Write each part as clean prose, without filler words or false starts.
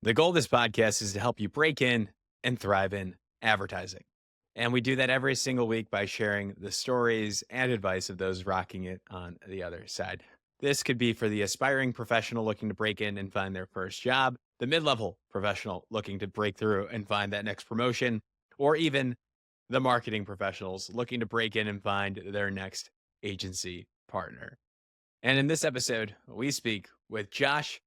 The goal of this podcast is to help you break in and thrive in advertising. And we do that every single week by sharing the stories and advice of those rocking it on the other side. This could be for the aspiring professional looking to break in and find their first job, the mid level professional looking to break through and find that next promotion, or even the marketing professionals looking to break in and find their next agency partner. And in this episode, we speak with Josh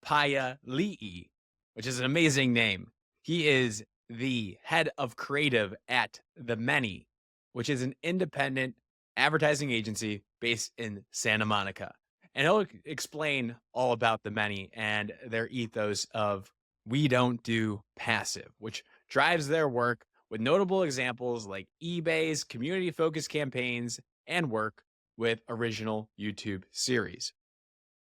Paialii, which is an amazing name. He is the head of creative at The Many, which is an independent advertising agency based in Santa Monica. And he'll explain all about The Many and their ethos of we don't do passive, which drives their work with notable examples like eBay's community focused campaigns and work with original YouTube series.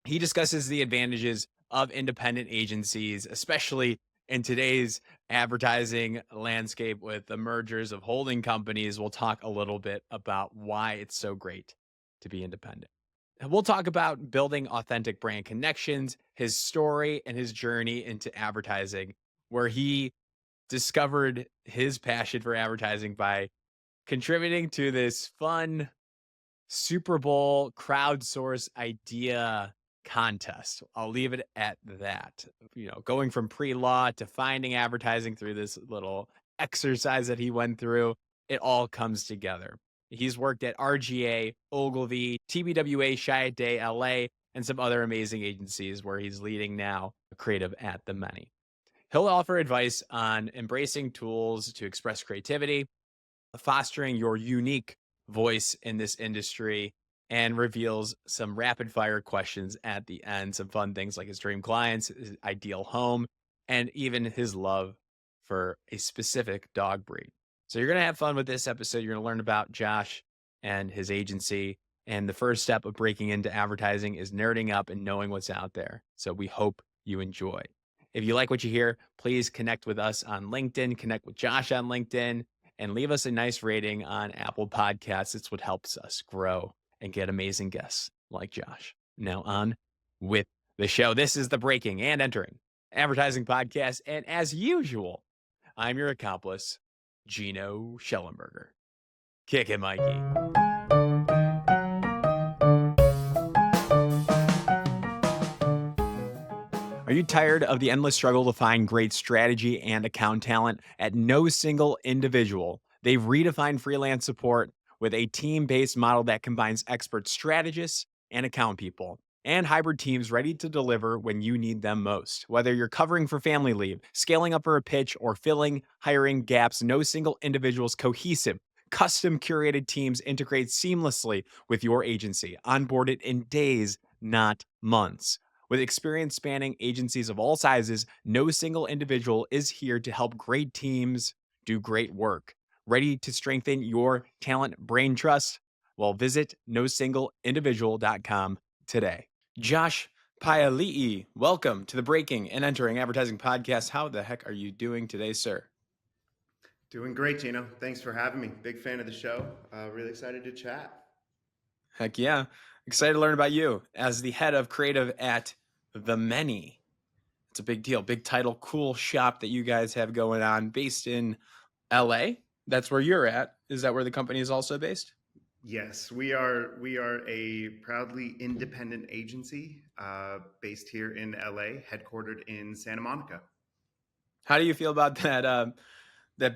He discusses the advantages of independent agencies, especially in today's advertising landscape with the mergers of holding companies. We'll talk a little bit about why it's so great to be independent. And we'll talk about building authentic brand connections, his story, and his journey into advertising, where he discovered his passion for advertising by contributing to this fun Super Bowl crowdsource idea contest. I'll leave it at that. Going from pre-law to finding advertising through this little exercise that he went through, it all comes together. He's worked at RGA, Ogilvy, TBWA, Chiat LA, and some other amazing agencies where he's leading now creative at The Many. He'll offer advice on embracing tools to express creativity, fostering your unique voice in this industry, and reveals some rapid fire questions at the end, some fun things like his dream clients, his ideal home, and even his love for a specific dog breed. So you're going to have fun with this episode. You're going to learn about Josh and his agency. And the first step of breaking into advertising is nerding up and knowing what's out there. So we hope you enjoy. If you like what you hear, please connect with us on LinkedIn, connect with Josh on LinkedIn, and leave us a nice rating on Apple Podcasts. It's what helps us grow and get amazing guests like Josh. Now on with the show. This is the Breaking and Entering Advertising Podcast. And as usual, I'm your accomplice, Gino Schellenberger. Kick it, Mikey. Are you tired of the endless struggle to find great strategy and account talent at no single individual? They've redefined freelance support with a team-based model that combines expert strategists and account people and hybrid teams ready to deliver when you need them most. Whether you're covering for family leave, scaling up for a pitch, or filling hiring gaps, no single individual's cohesive, custom curated teams integrate seamlessly with your agency, onboarded in days, not months. With experience spanning agencies of all sizes, no single individual is here to help great teams do great work. Ready to strengthen your talent brain trust? Well, visit nosingleIndividual.com today. Josh Paialii, welcome to the Breaking and Entering Advertising Podcast. How the heck are you doing today, sir? Doing great, Gino. Thanks for having me. Big fan of the show. Really excited to chat. Heck yeah. Excited to learn about you as the head of creative at The Many. It's a big deal, big title, cool shop that you guys have going on based in LA. That's where you're at. Is that where the company is also based? Yes, we are a proudly independent agency based here in LA, headquartered in Santa Monica. How do you feel about that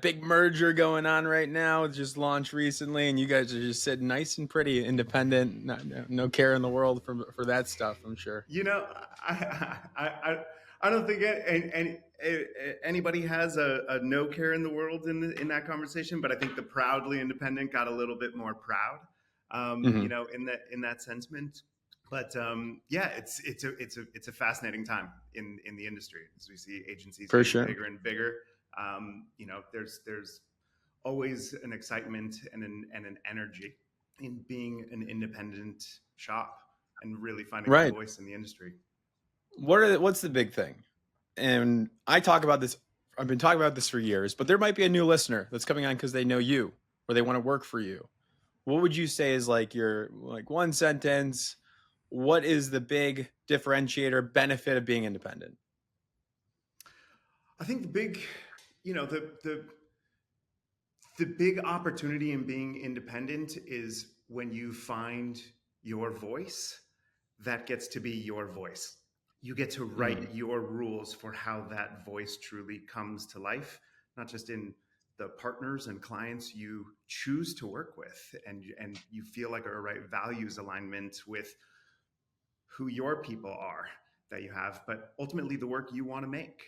big merger going on right now? It just launched recently, and you guys are just sitting nice and pretty, independent, no care in the world for that stuff, I'm sure. I don't think anybody has a no care in the world in that conversation, but I think the proudly independent got a little bit more proud, in that sentiment. But yeah, it's a fascinating time in the industry as we see agencies For getting sure. bigger and bigger. There's always an excitement and an energy in being an independent shop and really finding a voice in the industry. What's the big thing? And I talk about this. I've been talking about this for years, but there might be a new listener that's coming on because they know you or they want to work for you. What would you say is your one sentence? What is the big differentiator benefit of being independent? I think the big opportunity in being independent is when you find your voice that gets to be your voice. You get to Mm, write your rules for how that voice truly comes to life, not just in the partners and clients you choose to work with, and you feel like a right values alignment with who your people are that you have, but ultimately the work you want to make,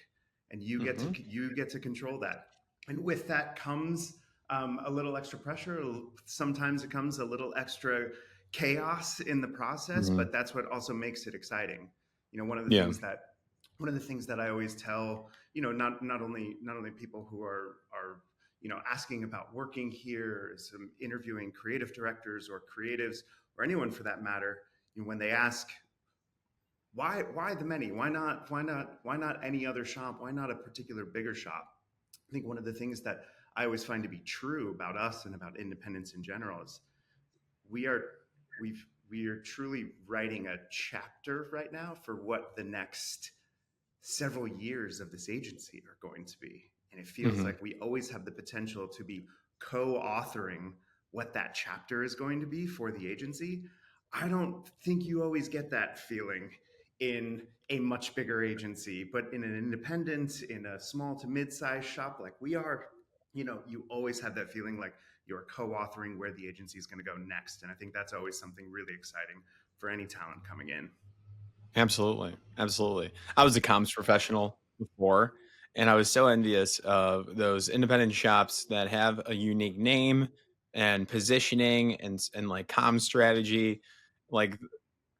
and hmm you get to control that. And with that comes a little extra pressure. Sometimes it comes a little extra chaos in the process, hmm but that's what also makes it exciting. You know, Yeah. one of the things that I always tell, not only people who are asking about working here, some interviewing creative directors or creatives or anyone for that matter, when they ask why the many, why not any other shop, why not a particular bigger shop, I think one of the things that I always find to be true about us and about independence in general is we are we are truly writing a chapter right now for what the next several years of this agency are going to be. And it feels hmm like we always have the potential to be co-authoring what that chapter is going to be for the agency. I don't think you always get that feeling in a much bigger agency, but in an independent, in a small to mid-sized shop like we are, you always have that feeling like you're co-authoring where the agency is going to go next. And I think that's always something really exciting for any talent coming in. Absolutely. Absolutely. I was a comms professional before, and I was so envious of those independent shops that have a unique name and positioning and like comm strategy. Like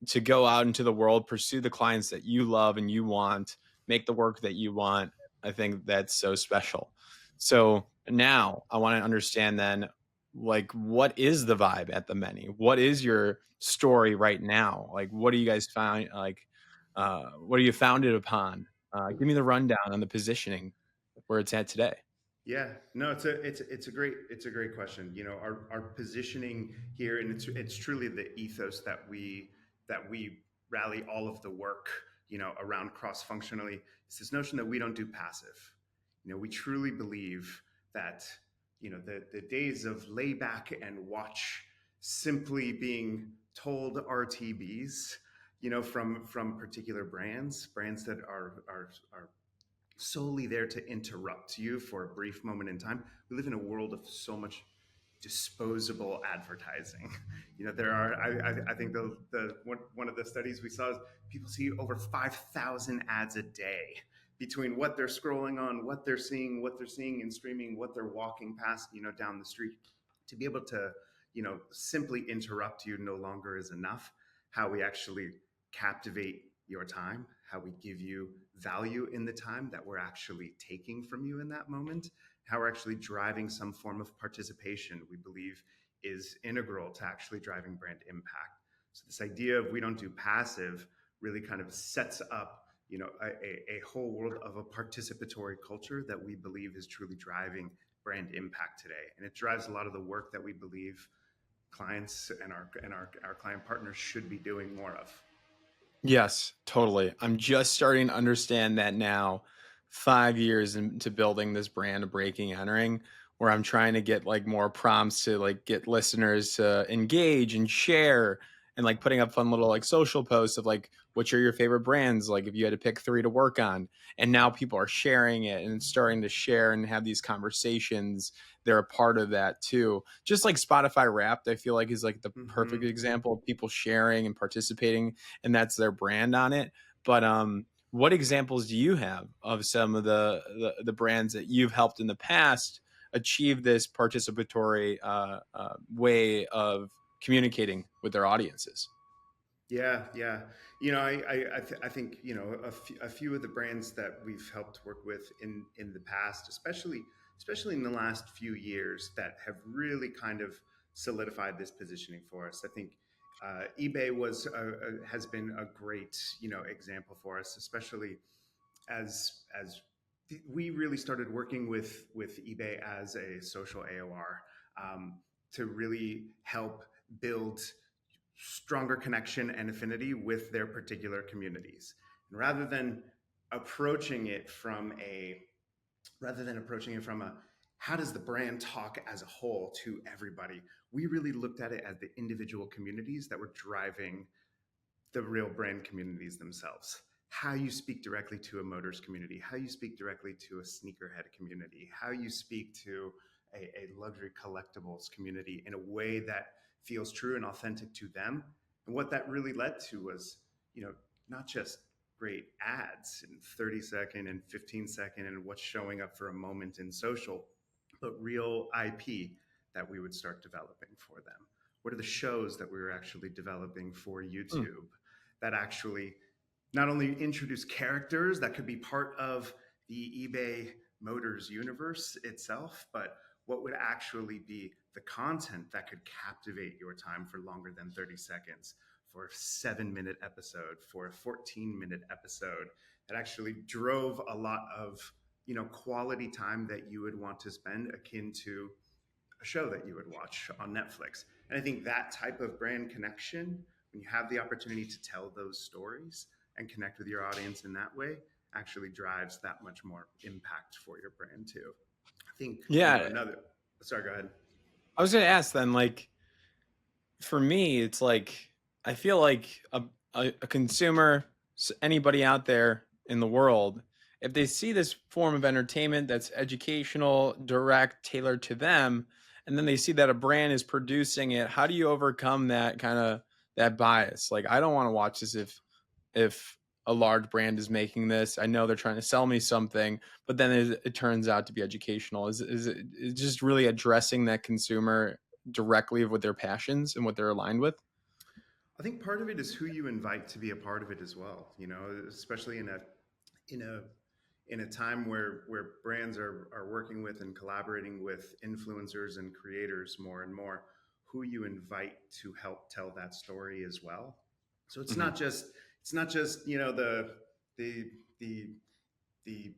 to go out into the world, pursue the clients that you love and you want, make the work that you want. I think that's so special. So now I want to understand then, like, what is the vibe at the many? What is your story right now? Like, what do you guys find? Like, what are you founded upon? Give me the rundown on the positioning where it's at today. Yeah, no, it's a great question. You know, our positioning here, and it's truly the ethos that we rally all of the work, around cross functionally. It's this notion that we don't do passive. You know, we truly believe that the days of lay back and watch simply being told RTBs, from particular brands that are solely there to interrupt you for a brief moment in time. We live in a world of so much disposable advertising. I think the one of the studies we saw is people see over 5,000 ads a day between what they're scrolling on, what they're seeing in streaming, what they're walking past, down the street. To be able to, simply interrupt you no longer is enough. How we actually captivate your time, how we give you value in the time that we're actually taking from you in that moment, how we're actually driving some form of participation, we believe is integral to actually driving brand impact. So this idea of we don't do passive really kind of sets up, a whole world of a participatory culture that we believe is truly driving brand impact today. And it drives a lot of the work that we believe clients and our client partners should be doing more of. Yes, totally. I'm just starting to understand that now, 5 years into building this brand of Breaking Entering, where I'm trying to get, like, more prompts to, like, get listeners to engage and share and, like, putting up fun little, like, social posts of, like, which are your favorite brands, like, if you had to pick 3 to work on, and now people are sharing it and starting to share and have these conversations. They're a part of that too. Just like Spotify Wrapped, I feel like is, like, the perfect Mm-hmm. example of people sharing and participating and that's their brand on it. But what examples do you have of some of the brands that you've helped in the past achieve this participatory way of communicating with their audiences? Yeah, yeah. I think a few of the brands that we've helped work with in the past, especially in the last few years, that have really kind of solidified this positioning for us. I think eBay has been a great example for us, especially as we really started working with eBay as a social AOR, to really help build stronger connection and affinity with their particular communities. And rather than approaching it from a rather than approaching it from a how does the brand talk as a whole to everybody. We really looked at it as the individual communities that were driving the real brand communities themselves. How you speak directly to a motors community, how you speak directly to a sneakerhead community, how you speak to a luxury collectibles community in a way that feels true and authentic to them. And what that really led to was, you know, not just great ads in 30-second and 15-second and what's showing up for a moment in social, but real IP that we would start developing for them. What are the shows that we were actually developing for Mm. YouTube that actually not only introduce characters that could be part of the eBay Motors universe itself, but what would actually be the content that could captivate your time for longer than 30 seconds, for a 7-minute episode, for a 14-minute episode that actually drove a lot of quality time that you would want to spend akin to a show that you would watch on Netflix. And I think that type of brand connection, when you have the opportunity to tell those stories and connect with your audience in that way, actually drives that much more impact for your brand too. I think, Yeah, sorry, go ahead. I was gonna ask then, like, for me, it's like I feel like a consumer, anybody out there in the world, if they see this form of entertainment that's educational, direct, tailored to them, and then they see that a brand is producing it, how do you overcome that kind of that bias? Like, I don't want to watch this if a large brand is making this. I know they're trying to sell me something, but then it turns out to be educational. Is it it's just really addressing that consumer directly with their passions and what they're aligned with? I think part of it is who you invite to be a part of it as well. Especially in a in a time where brands are working with and collaborating with influencers and creators more and more, who you invite to help tell that story as well. So Hmm. it's not just the the the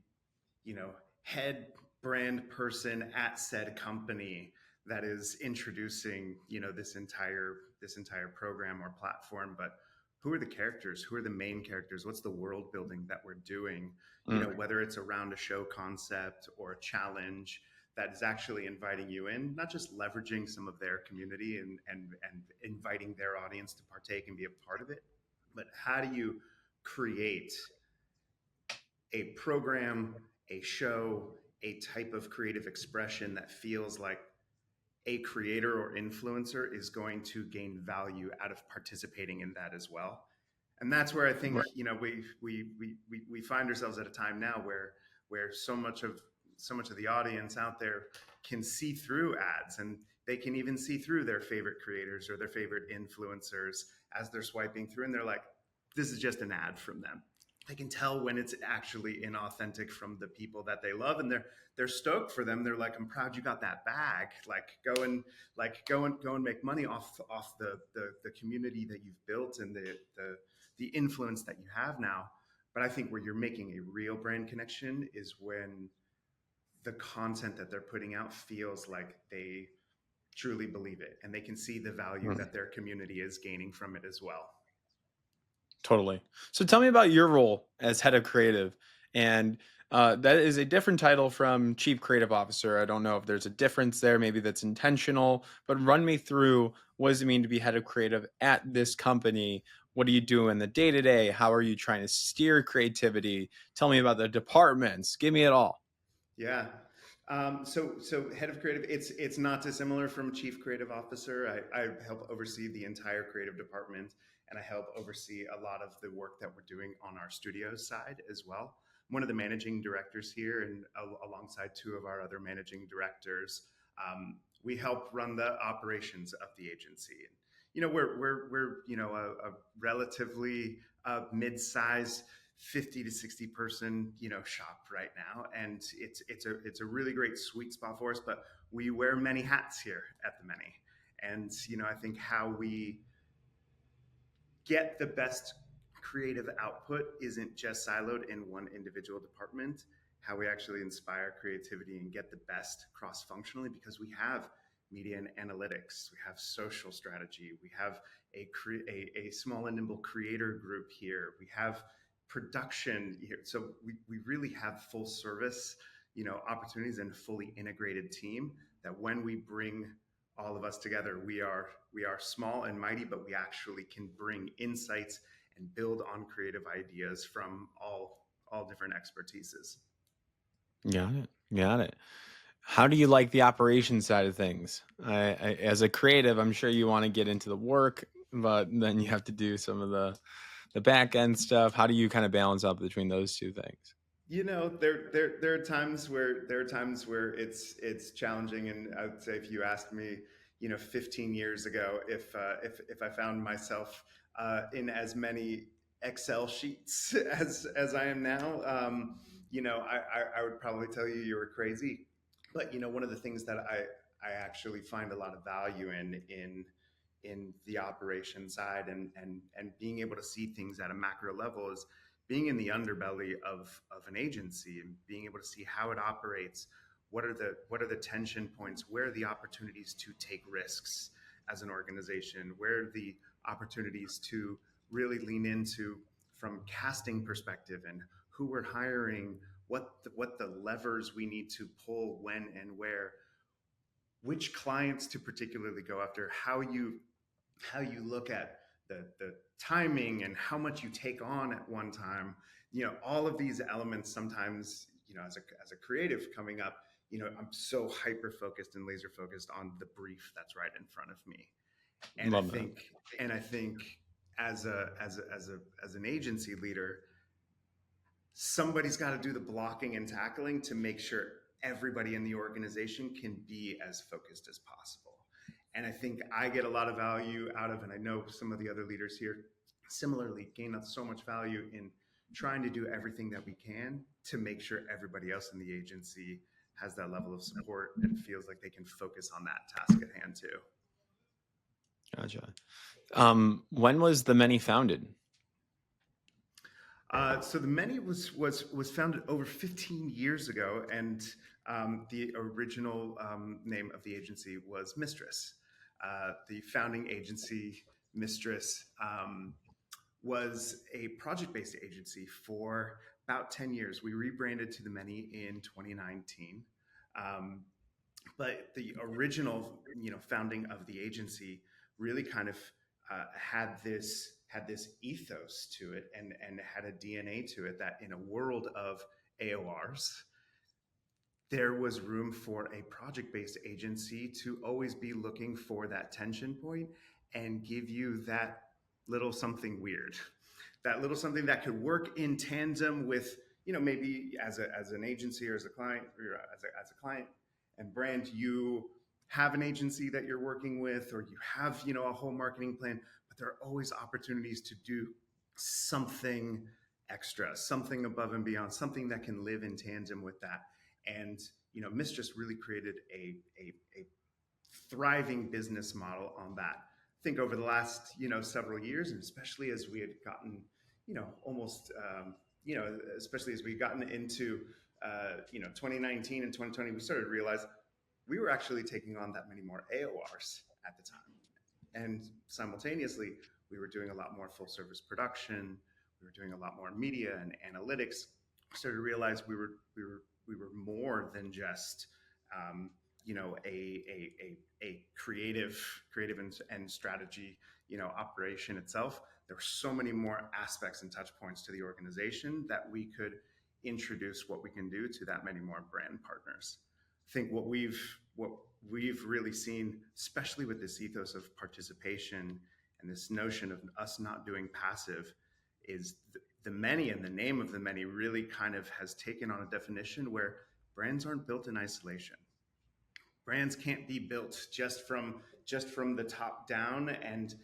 head brand person at said company that is introducing this entire program or platform, but who are the characters, who are the main characters, what's the world building that we're doing, Mm. whether it's around a show concept or a challenge that is actually inviting you in, not just leveraging some of their community and inviting their audience to partake and be a part of it, but how do you create a program, a show, a type of creative expression that feels like a creator or influencer is going to gain value out of participating in that as well. And that's where I think Right. we find ourselves at a time now where so much of the audience out there can see through ads, and they can even see through their favorite creators or their favorite influencers as they're swiping through, and they're like, this is just an ad from them. They can tell when it's actually inauthentic from the people that they love, and they're stoked for them. They're like, I'm proud you got that bag. Like go and make money off the community that you've built and the influence that you have now. But I think where you're making a real brand connection is when the content that they're putting out feels like they truly believe it and they can see the value Mm. that their community is gaining from it as well. Totally. So tell me about your role as head of creative. And that is a different title from chief creative officer. I don't know if there's a difference there. Maybe that's intentional, but run me through, what does it mean to be head of creative at this company? What do you do in the day to day? How are you trying to steer creativity? Tell me about the departments. Give me it all. Yeah. So head of creative, it's not dissimilar from chief creative officer. I help oversee the entire creative department, and I help oversee a lot of the work that we're doing on our studio side as well. I'm one of the managing directors here, and alongside two of our other managing directors, we help run the operations of the agency. And we're a relatively mid-sized 50 to 60 person shop right now, and it's a really great sweet spot for us, but we wear many hats here at the many. And I think how we get the best creative output isn't just siloed in one individual department. How we actually inspire creativity and get the best cross functionally, because we have media and analytics, we have social strategy, we have a small and nimble creator group here, we have production here. So we really have full service opportunities and a fully integrated team, that when we bring all of us together, we are small and mighty, but we actually can bring insights and build on creative ideas from all different expertises. Got it. Got it. How do you like the operation side of things? As a creative, I'm sure you want to get into the work, but then you have to do some of the back end stuff. How do you kind of balance up between those two things? There are times where it's challenging, and I would say if you asked me, 15 years ago, if I found myself in as many Excel sheets as I am now, I would probably tell you were crazy. But one of the things that I actually find a lot of value in the operation side, and being able to see things at a macro level, is being in the underbelly of an agency and being able to see how it operates. What are the tension points? Where are the opportunities to take risks as an organization? Where are the opportunities to really lean into from casting perspective, and who we're hiring, what the levers we need to pull, when and where, which clients to particularly go after, how you look at the timing and how much you take on at one time. All of these elements. Sometimes, as a creative coming up, I'm so hyper focused and laser focused on the brief that's right in front of me. and i Love that. think and I think as an agency leader, somebody's got to do the blocking and tackling to make sure everybody in the organization can be as focused as possible. And I think I get a lot of value out of, and I know some of the other leaders here similarly gain so much value in trying to do everything that we can to make sure everybody else in the agency has that level of support and feels like they can focus on that task at hand too. Gotcha. When was the Many founded? So the Many was founded over 15 years ago, and the original name of the agency was Mistress. The founding agency, Mistress, was a project-based agency for about 10 years. We rebranded to the Many in 2019. But the original, founding of the agency really kind of had this ethos to it, and had a DNA to it, that in a world of AORs, there was room for a project-based agency to always be looking for that tension point and give you that little something weird, that little something that could work in tandem with, maybe as an agency or as a client, or as a client and brand, you have an agency that you're working with, or you have, a whole marketing plan, but there are always opportunities to do something extra, something above and beyond, something that can live in tandem with that. And Mistress really created a thriving business model on that. I think over the last several years, and especially as we had gotten almost especially as we gotten into 2019 and 2020, we started to realize we were actually taking on that many more AORs at the time. And simultaneously, we were doing a lot more full service production. We were doing a lot more media and analytics. We started to realize we were more than just a creative and strategy operation itself. There were so many more aspects and touch points to the organization that we could introduce what we can do to that many more brand partners. I think what we've really seen, especially with this ethos of participation and this notion of us not doing passive, is the Many, and the name of the Many really kind of has taken on a definition where brands aren't built in isolation. Brands can't be built just from the top down, and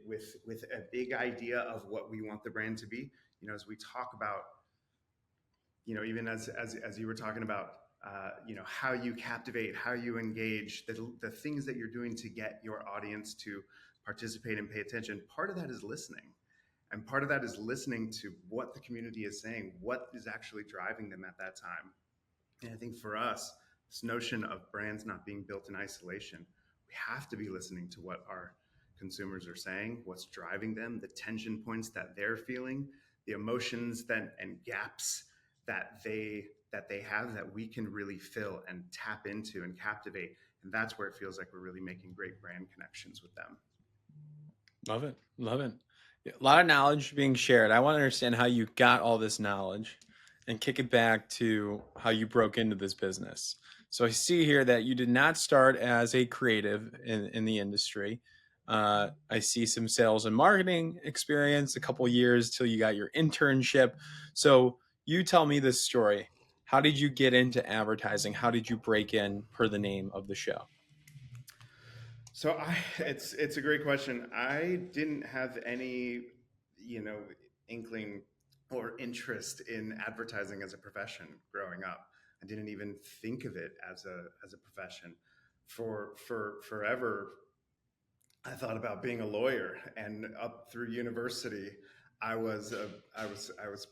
with a big idea of what we want the brand to be. As we talk about, even as you were talking about, how you captivate, how you engage, the things that you're doing to get your audience to participate and pay attention. Part of that is listening. And part of that is listening to what the community is saying, what is actually driving them at that time. And I think for us, this notion of brands not being built in isolation, we have to be listening to what our consumers are saying, what's driving them, the tension points that they're feeling, the emotions and gaps that they that they have that we can really fill and tap into and captivate. And that's where it feels like we're really making great brand connections with them. Love it. Love it. A lot of knowledge being shared. I want to understand how you got all this knowledge and kick it back to how you broke into this business. So I see here that you did not start as a creative in the industry. I see some sales and marketing experience, a couple years till you got your internship. So you tell me this story. How did you get into advertising? How did you break in per the name of the show? So it's a great question. I didn't have any, you know, inkling or interest in advertising as a profession growing up. I didn't even think of it as a profession. For forever, I thought about being a lawyer, and up through university, I was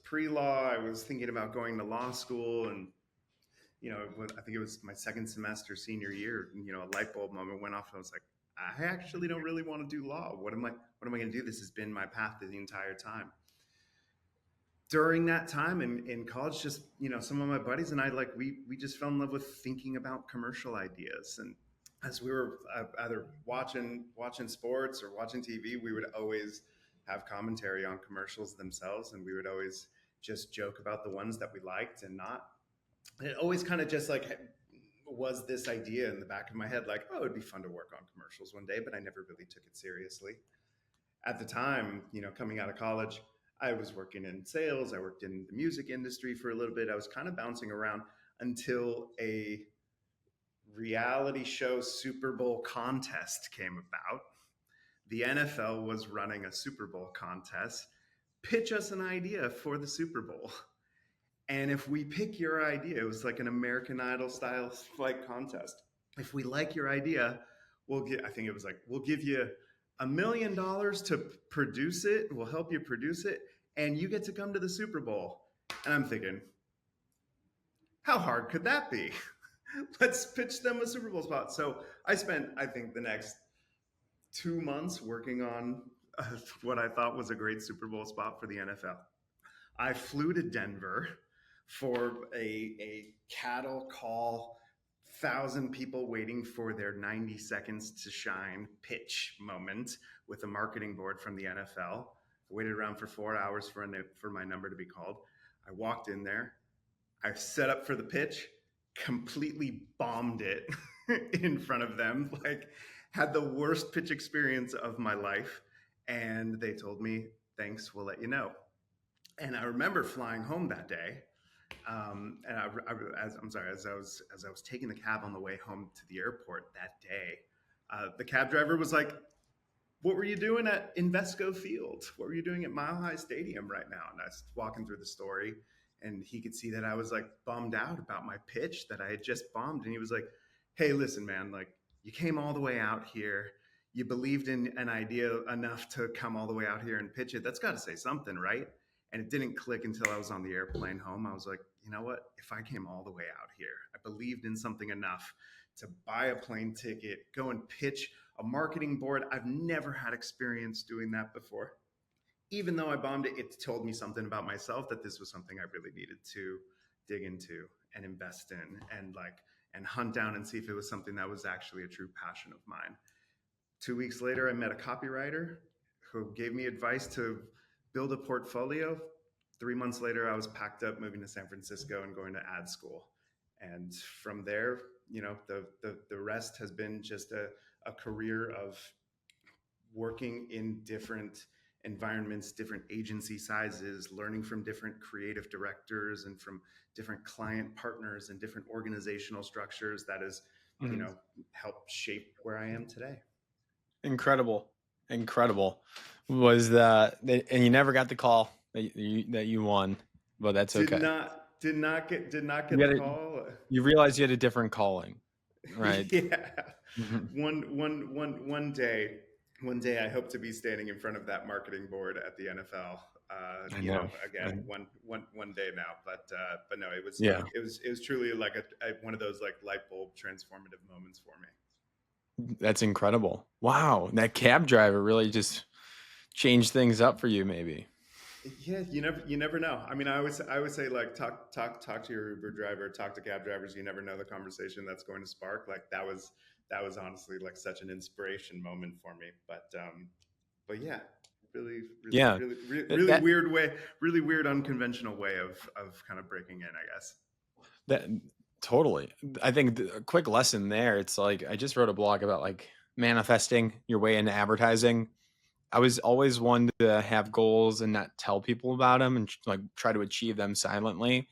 pre-law. I was thinking about going to law school, and I think it was my second semester senior year. A light bulb moment went off. And I was like, I actually don't really want to do law. What am I going to do? This has been my path the entire time. During that time in college, just some of my buddies and I, like, we just fell in love with thinking about commercial ideas. And as we were either watching sports or watching TV, we would always have commentary on commercials themselves, and we would always just joke about the ones that we liked and not. And it always kind of just like was this idea in the back of my head, like, oh, it'd be fun to work on commercials one day, but I never really took it seriously. At the time, coming out of college, I was working in sales. I worked in the music industry for a little bit. I was kind of bouncing around until a reality show Super Bowl contest came about. The NFL was running a Super Bowl contest. Pitch us an idea for the Super Bowl. And if we pick your idea, it was like an American Idol style like contest. If we like your idea, I think it was like, we'll give you $1 million to produce it. We'll help you produce it. And you get to come to the Super Bowl. And I'm thinking, how hard could that be? Let's pitch them a Super Bowl spot. So I spent, I think, the next 2 months working on what I thought was a great Super Bowl spot for the NFL. I flew to Denver for a cattle call, 1,000 people waiting for their 90 seconds to shine pitch moment with a marketing board from the NFL. I waited around for 4 hours for my number to be called. I walked in there. I set up for the pitch, completely bombed it in front of them, like had the worst pitch experience of my life. And they told me, thanks, we'll let you know. And I remember flying home that day. And as I was taking the cab on the way home to the airport that day, the cab driver was like, what were you doing at Invesco Field? What were you doing at Mile High Stadium right now? And I was walking through the story, and he could see that I was like bummed out about my pitch that I had just bombed. And he was like, hey, listen, man, like, you came all the way out here. You believed in an idea enough to come all the way out here and pitch it. That's got to say something, right? And it didn't click until I was on the airplane home. I was like, you know what? If I came all the way out here, I believed in something enough to buy a plane ticket, go and pitch a marketing board. I've never had experience doing that before. Even though I bombed it, it told me something about myself, that this was something I really needed to dig into and invest in and hunt down and see if it was something that was actually a true passion of mine. 2 weeks later, I met a copywriter who gave me advice to build a portfolio. 3 months later, I was packed up, moving to San Francisco and going to ad school. And from there, the rest has been just a career of working in different environments, different agency sizes, learning from different creative directors and from different client partners and different organizational structures that has, helped shape where I am today. Incredible. Was that, and you never got the call that you won, but that's okay. Did not get the call. You realized you had a different calling, right? Yeah. One day I hope to be standing in front of that marketing board at the NFL. Again, one day now, but no, it was, it was truly like one of those like light bulb transformative moments for me. That's incredible. Wow. That cab driver really just changed things up for you, maybe. Yeah, you never know. I mean, I always say like talk to your Uber driver, talk to cab drivers. You never know the conversation that's going to spark. Like that was honestly like such an inspiration moment for me. But yeah, Yeah, really that weird way, really weird unconventional way of kind of breaking in, I guess. that totally. I think a quick lesson there. It's like I just wrote a blog about like manifesting your way into advertising. I was always one to have goals and not tell people about them and like try to achieve them silently.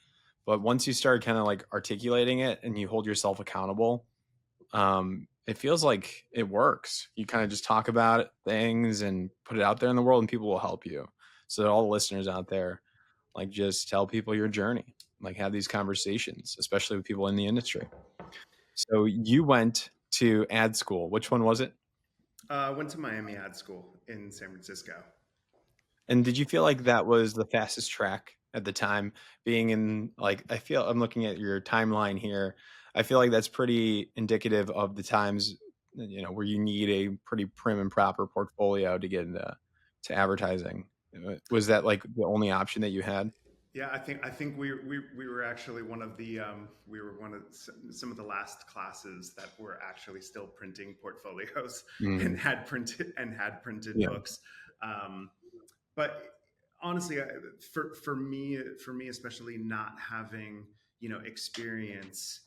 But once you start kind of like articulating it and you hold yourself accountable, it feels like it works. You kind of just talk about things and put it out there in the world, and people will help you. So all the listeners out there, like just tell people your journey, like have these conversations, especially with people in the industry. So you went to ad school. Which one was it? I went to Miami Ad School in San Francisco. And did you feel like that was the fastest track at the time? Being in like, I feel I'm looking at your timeline here. I feel like that's pretty indicative of the times, where you need a pretty prim and proper portfolio to get into advertising. Was that like the only option that you had? Yeah, I think we were actually one of the we were one of some of the last classes that were actually still printing portfolios Mm, and had printed yeah. books. Um, but honestly, for me especially, not having experience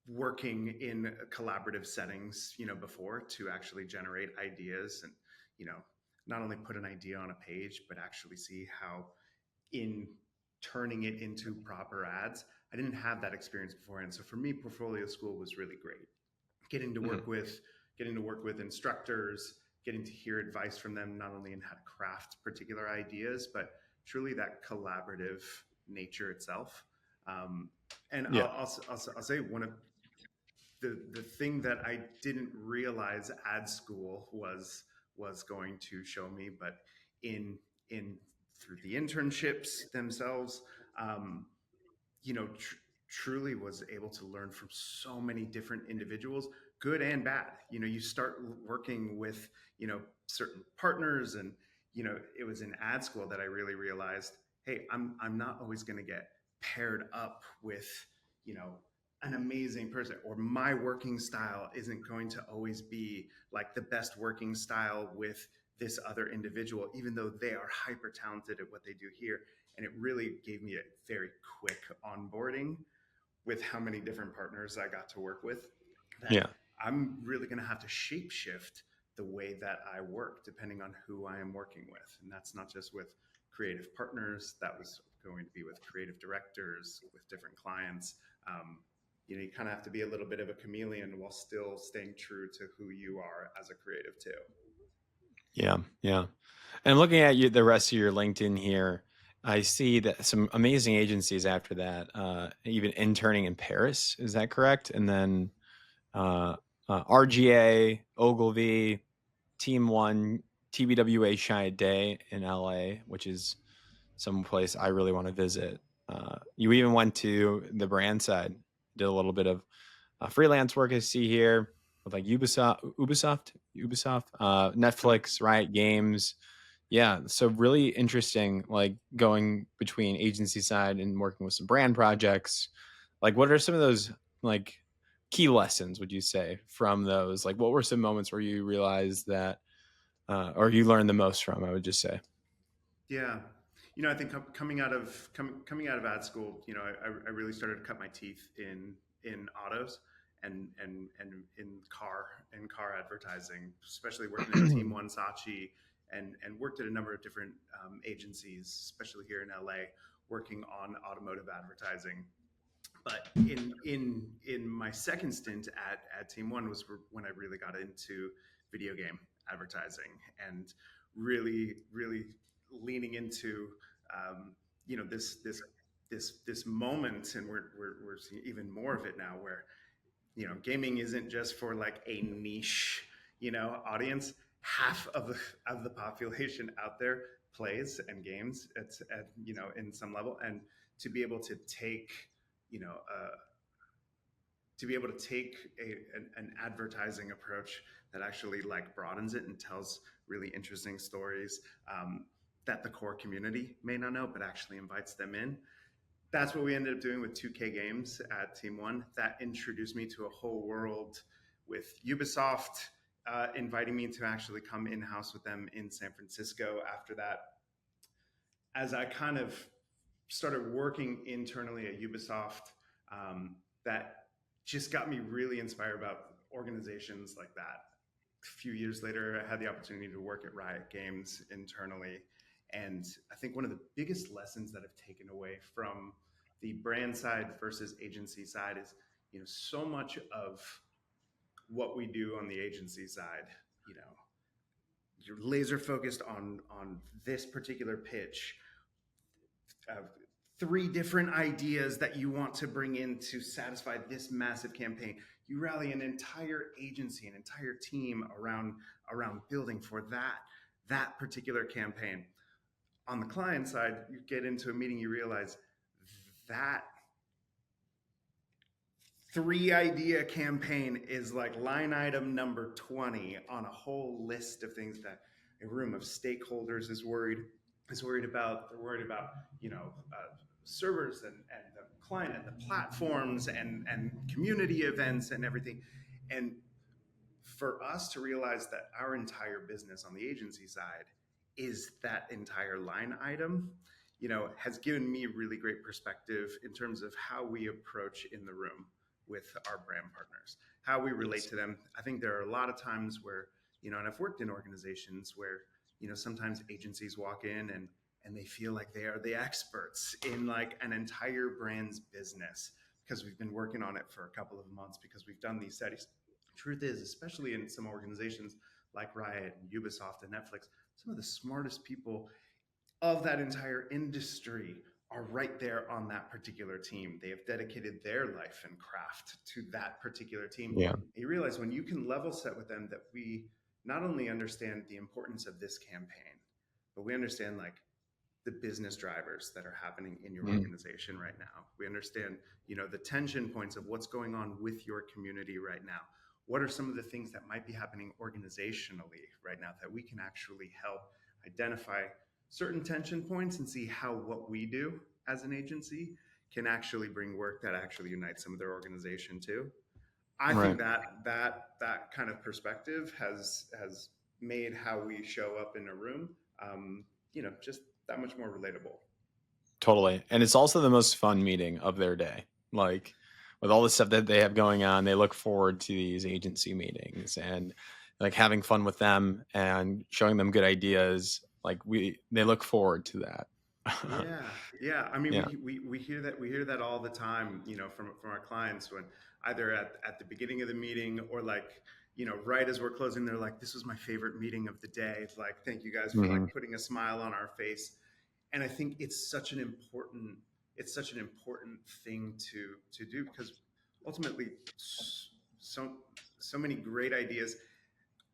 working in collaborative settings before, to actually generate ideas and you know not only put an idea on a page but actually see how in turning it into proper ads. I didn't have that experience beforehand. So for me, portfolio school was really great. Getting to Mhm. work with instructors, getting to hear advice from them, not only in how to craft particular ideas, but truly that collaborative nature itself. Um, and Yeah. I'll say one of the thing that I didn't realize ad school was going to show me, but in in through the internships themselves, um, you know, truly was able to learn from so many different individuals, good and bad. You start working with certain partners, and it was in ad school that I really realized, hey, I'm not always going to get paired up with you know an amazing person, or my working style isn't going to always be like the best working style with this other individual, even though they are hyper talented at what they do here. And it really gave me a very quick onboarding with how many different partners I got to work with, that Yeah. I'm really going to have to shape shift the way that I work depending on who I am working with. And that's not just with creative partners, that was going to be with creative directors, with different clients. You kind of have to be a little bit of a chameleon while still staying true to who you are as a creative too. Yeah. Yeah. And looking at you, the rest of your LinkedIn here, I see that some amazing agencies after that, even interning in Paris. Is that correct? And then RGA, Ogilvy, Team One, TBWA Shy Day in LA, which is some place I really want to visit. You even went to the brand side, did a little bit of freelance work I see here with like Ubisoft, Yep. Netflix, Riot Games. Yeah, so really interesting, like going between agency side and working with some brand projects. Like, what are some of those like key lessons, would you say, from those? Like, what were some moments where you realized that, or you learned the most from? I would just say. Yeah. I think coming out of ad school, I really started to cut my teeth in autos and in car advertising, especially working at Team One Saatchi, and worked at a number of different agencies, especially here in LA, working on automotive advertising. But in my second stint at Team One was when I really got into video game advertising, and really leaning into this moment, and we're seeing even more of it now, where gaming isn't just for like a niche audience. Half of the population out there plays and games at in some level, and to be able to take you know uh, an advertising approach that actually like broadens it and tells really interesting stories. that the core community may not know, but actually invites them in. That's what we ended up doing with 2K Games at Team One. That introduced me to a whole world with Ubisoft, inviting me to actually come in house with them in San Francisco. After that, as I kind of started working internally at Ubisoft, that just got me really inspired about organizations like that. A few years later, I had the opportunity to work at Riot Games internally. And I think one of the biggest lessons that I've taken away from the brand side versus agency side is, so much of what we do on the agency side, you're laser focused on this particular pitch, uh, three different ideas that you want to bring in to satisfy this massive campaign. You rally an entire agency, an entire team around building for that particular campaign. On the client side, you get into a meeting, you realize that three idea campaign is like line item number 20 on a whole list of things that a room of stakeholders is worried about. They're worried about, servers and the client and the platforms and community events and everything. And for us to realize that our entire business on the agency side is that entire line item, has given me really great perspective in terms of how we approach in the room with our brand partners, how we relate to them. I think there are a lot of times where, and I've worked in organizations where, sometimes agencies walk in and they feel like they are the experts in like an entire brand's business because we've been working on it for a couple of months, because we've done these studies. Truth is, especially in some organizations like Riot and Ubisoft and Netflix, some of the smartest people of that entire industry are right there on that particular team. They have dedicated their life and craft to that particular team. Yeah. You realize when you can level set with them that we not only understand the importance of this campaign, but we understand like the business drivers that are happening in your organization right now. We understand, the tension points of what's going on with your community right now. What are some of the things that might be happening organizationally right now that we can actually help identify certain tension points and see how what we do as an agency can actually bring work that actually unites some of their organization too. I think that kind of perspective has made how we show up in a room, just that much more relatable. Totally. And it's also the most fun meeting of their day. Like with all the stuff that they have going on, they look forward to these agency meetings and like having fun with them and showing them good ideas. Like they look forward to that. Yeah. I mean, Yeah. we hear that all the time, from our clients, when either at the beginning of the meeting or like, right as we're closing, they're like, "This was my favorite meeting of the day. Like, thank you guys for like putting a smile on our face." And I think it's such an important thing to do, because ultimately, so many great ideas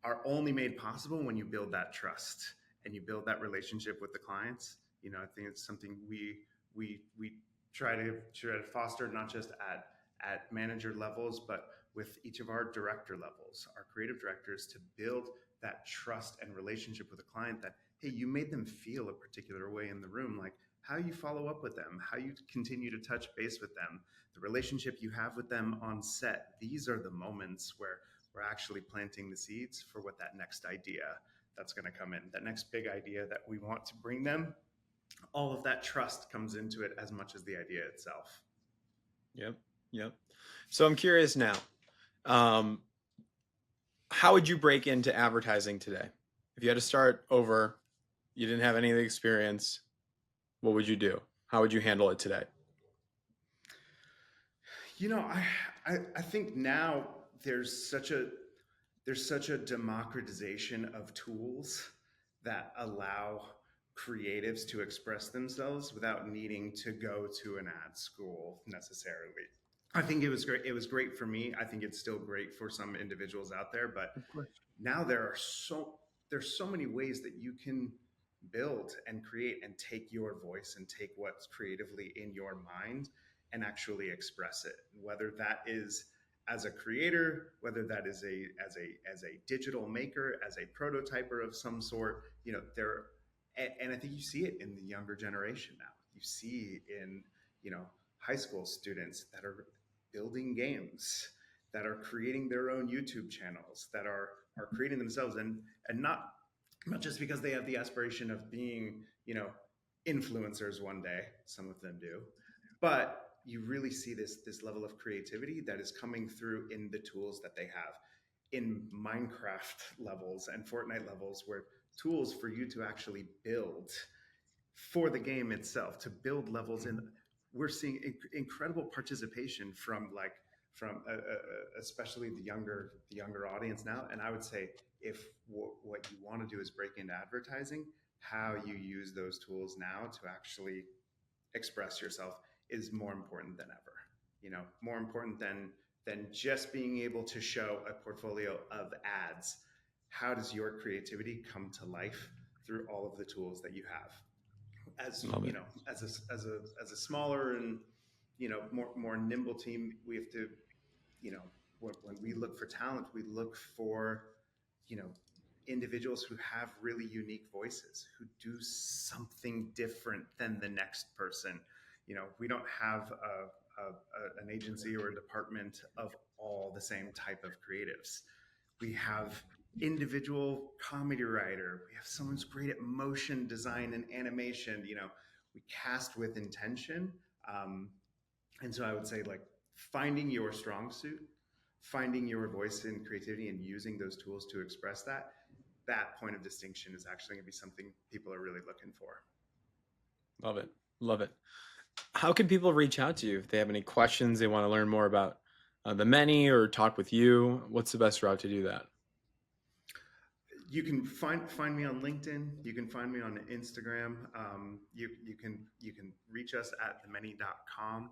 are only made possible when you build that trust and you build that relationship with the clients. I think it's something we try to foster, not just at manager levels, but with each of our director levels, our creative directors, to build that trust and relationship with a client that, hey, you made them feel a particular way in the room, like how you follow up with them, how you continue to touch base with them, the relationship you have with them on set. These are the moments where we're actually planting the seeds for what that next idea that's going to come in, that next big idea that we want to bring them. All of that trust comes into it as much as the idea itself. Yep. So I'm curious now, how would you break into advertising today? If you had to start over, you didn't have any of the experience, what would you do? How would you handle it today? I think now there's such a democratization of tools that allow creatives to express themselves without needing to go to an ad school necessarily. I think it was great. It was great for me. I think it's still great for some individuals out there, but Of course. now there's so many ways that you can build and create and take your voice and take what's creatively in your mind and actually express it, whether that is as a creator, whether that is as a digital maker, as a prototyper of some sort. There and I think you see it in the younger generation now. You see in, high school students that are building games, that are creating their own YouTube channels, that are creating themselves, and not just because they have the aspiration of being, influencers one day. Some of them do, but you really see this level of creativity that is coming through in the tools that they have in Minecraft levels and Fortnite levels, where tools for you to actually build for the game itself, to build levels in. We're seeing incredible participation from especially the younger audience now. And I would say, if what you want to do is break into advertising, how you use those tools now to actually express yourself is more important than ever. More important than just being able to show a portfolio of ads. How does your creativity come to life through all of the tools that you have? As Love you it. know, as a smaller and, more nimble team, we have to, you know, when we look for talent, we look for, you know, individuals who have really unique voices, who do something different than the next person. We don't have an agency or a department of all the same type of creatives. We have individual comedy writer. We have someone who's great at motion design and animation. We cast with intention. And so I would say, like, finding your strong suit, finding your voice in creativity and using those tools to express that point of distinction is actually going to be something people are really looking for. Love it. Love it. How can people reach out to you if they have any questions, they want to learn more about the many or talk with you? What's the best route to do that? You can find me on LinkedIn. You can find me on Instagram. You can reach us at themany.com.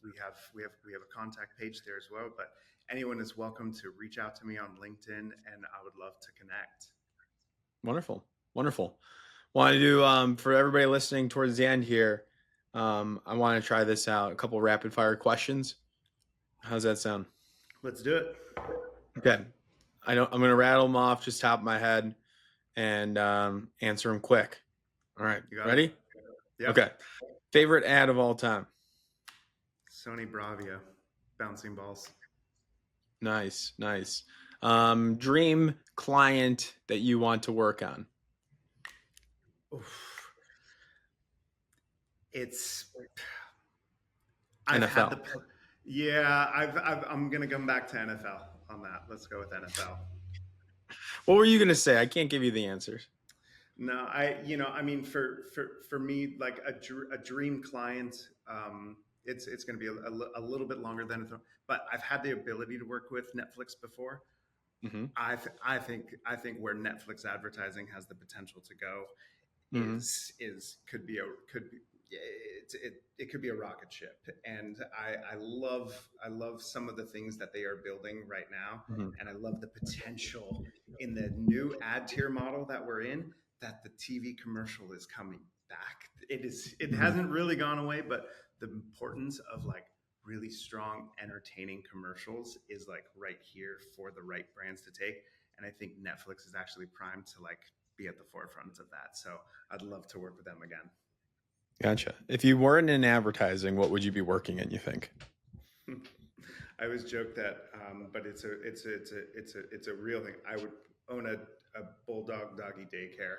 We have a contact page there as well. But anyone is welcome to reach out to me on LinkedIn, and I would love to connect. Wonderful. Wonderful. Want to do for everybody listening towards the end here, I want to try this out. A couple rapid fire questions. How's that sound? Let's do it. Okay. I'm going to rattle them off just top of my head and answer them quick. All right. You got Ready? it? Yep. Okay. Favorite ad of all time? Sony Bravia, bouncing balls. Nice. Nice. Dream client that you want to work on? Oof. It's NFL. I've had the yeah. I'm gonna come back to NFL on that. Let's go with NFL. What were you going to say? I can't give you the answers. No, I mean, for me, like a dream client, it's going to be a little bit longer than, but I've had the ability to work with Netflix before. Mm-hmm. I think where Netflix advertising has the potential to go Mm-hmm. could be it could be a rocket ship. And I love some of the things that they are building right now. Mm-hmm. And I love the potential in the new ad tier model that we're in, that the TV commercial is coming back. It Mm-hmm. hasn't really gone away, but the importance of, like, really strong, entertaining commercials is, like, right here for the right brands to take. And I think Netflix is actually primed to, like, be at the forefront of that. So I'd love to work with them again. Gotcha. If you weren't in advertising, what would you be working in, you think? I always joke that, but it's a real thing. I would own a bulldog doggy daycare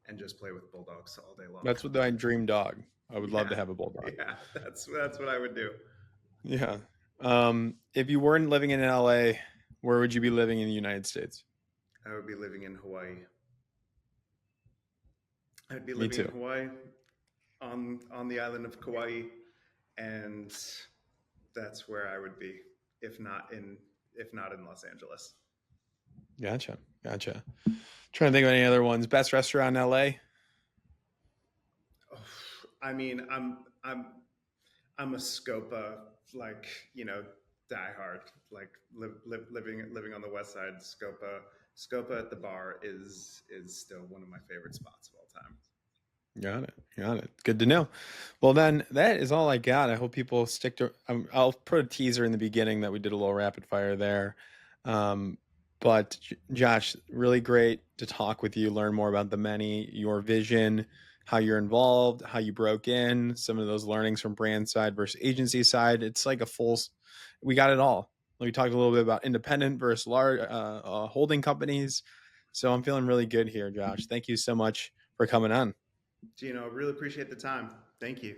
and just play with bulldogs all day long. That's what my dream dog. I would love to have a bulldog. Yeah, that's what I would do. Yeah. If you weren't living in LA, where would you be living in the United States? I would be living in Hawaii. I'd be living in Hawaii, on the island of Kauai, and that's where I would be, if not in Los Angeles. Gotcha. Trying to think of any other ones. Best restaurant in LA? I mean, I'm a Scopa, like, diehard, like, living on the west side. Scopa at the bar is still one of my favorite spots of all time. Got it. Good to know. Well, then that is all I got. I hope people stick to. I'll put a teaser in the beginning that we did a little rapid fire there. But Josh, really great to talk with you, learn more about the many, your vision, how you're involved, how you broke in, some of those learnings from brand side versus agency side. It's like a we got it all. We talked a little bit about independent versus large holding companies. So I'm feeling really good here, Josh. Thank you so much for coming on. Gino, really appreciate the time. Thank you.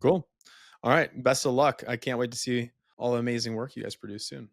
Cool. All right. Best of luck. I can't wait to see all the amazing work you guys produce soon.